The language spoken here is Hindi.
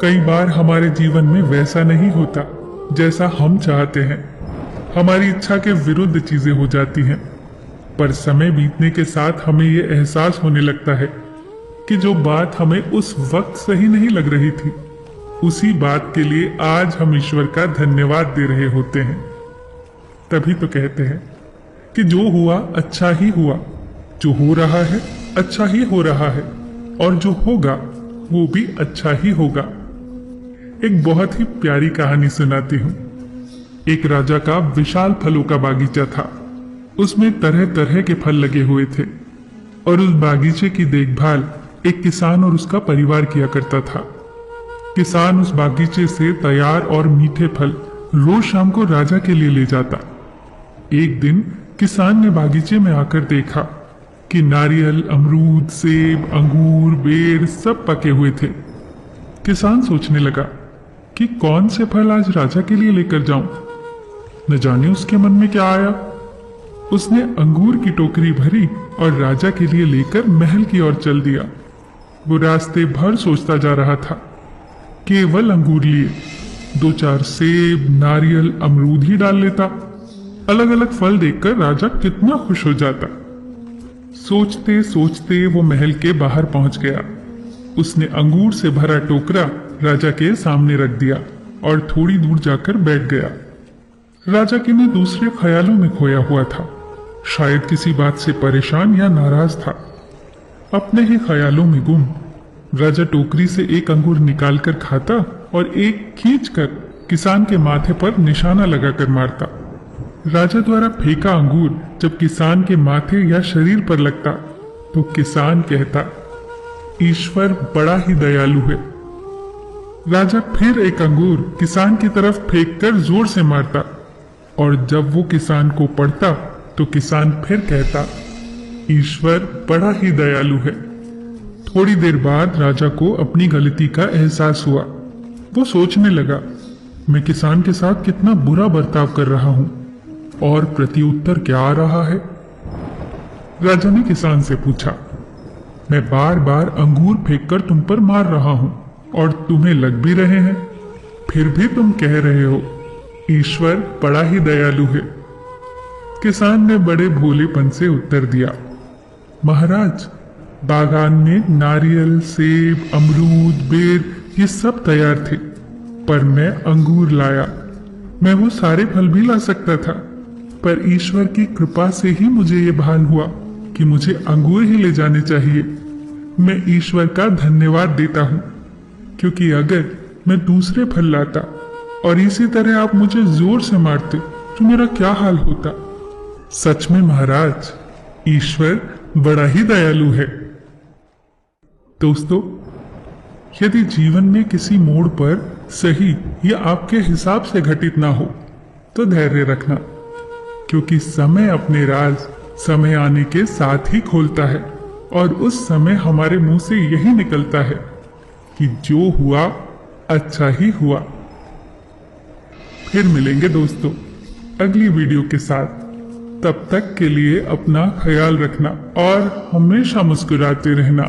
कई बार हमारे जीवन में वैसा नहीं होता जैसा हम चाहते हैं। हमारी इच्छा के विरुद्ध चीजें हो जाती हैं, पर समय बीतने के साथ हमें ये एहसास होने लगता है कि जो बात हमें उस वक्त सही नहीं लग रही थी, उसी बात के लिए आज हम ईश्वर का धन्यवाद दे रहे होते हैं। तभी तो कहते हैं कि जो हुआ अच्छा ही हुआ, जो हो रहा है अच्छा ही हो रहा है, और जो होगा वो भी अच्छा ही होगा। एक बहुत ही प्यारी कहानी सुनाती हूँ। एक राजा का विशाल फलों का बागीचा था। उसमें तरह तरह के फल लगे हुए थे और उस बागीचे की देखभाल एक किसान और उसका परिवार किया करता था। किसान उस बागीचे से तैयार और मीठे फल रोज शाम को राजा के लिए ले जाता। एक दिन किसान ने बागीचे में आकर देखा कि नारियल, अमरूद, सेब, अंगूर, बेर सब पके हुए थे। किसान सोचने लगा कि कौन से फल आज राजा के लिए लेकर जाऊं। न जाने उसके मन में क्या आया। उसने अंगूर की टोकरी भरी और राजा के लिए लेकर महल की ओर चल दिया। वो रास्ते भर सोचता जा रहा था। केवल अंगूर लिए, 2-4 सेब, नारियल, अमरूद ही डाल लेता। अलग अलग फल देखकर राजा कितना खुश हो जाता। सोचते सोचते वो महल के बाहर पहुंच गया। उसने अंगूर से भरा टोकरा राजा के सामने रख दिया और थोड़ी दूर जाकर बैठ गया। राजा के में दूसरे ख्यालों में खोया हुआ था। शायद किसी बात से परेशान या नाराज था। अपने ही ख्यालों में गुम राजा टोकरी से एक अंगूर निकालकर खाता और एक खींचकर किसान के माथे पर निशाना लगाकर मारता। राजा द्वारा फेंका अंगूर जब किसान के माथे या शरीर पर लगता तो किसान कहता, ईश्वर बड़ा ही दयालु है। राजा फिर एक अंगूर किसान की तरफ फेंककर जोर से मारता और जब वो किसान को पड़ता तो किसान फिर कहता, ईश्वर बड़ा ही दयालु है। थोड़ी देर बाद राजा को अपनी गलती का एहसास हुआ। वो सोचने लगा, मैं किसान के साथ कितना बुरा बर्ताव कर रहा हूं और प्रत्युत्तर क्या आ रहा है। राजा ने किसान से पूछा, मैं बार बार अंगूर फेंककर तुम पर मार रहा हूं और तुम्हें लग भी रहे हैं, फिर भी तुम कह रहे हो ईश्वर बड़ा ही दयालु है। किसान ने बड़े भोलेपन से उत्तर दिया, महाराज, बागान में नारियल, सेब, अमरूद, बेर ये सब तैयार थे, पर मैं अंगूर लाया। मैं वो सारे फल भी ला सकता था, पर ईश्वर की कृपा से ही मुझे ये भान हुआ कि मुझे अंगूर ही ले जाने चाहिए। मैं ईश्वर का धन्यवाद देता हूँ, क्योंकि अगर मैं दूसरे फल लाता और इसी तरह आप मुझे जोर से मारते तो मेरा क्या हाल होता। सच में महाराज, ईश्वर बड़ा ही दयालु है। दोस्तों, यदि जीवन में किसी मोड़ पर सही या आपके हिसाब से घटित ना हो तो धैर्य रखना, क्योंकि समय अपने राज समय आने के साथ ही खोलता है और उस समय हमारे मुंह से यही निकलता है कि जो हुआ अच्छा ही हुआ। फिर मिलेंगे दोस्तों अगली वीडियो के साथ। तब तक के लिए अपना ख्याल रखना और हमेशा मुस्कुराते रहना।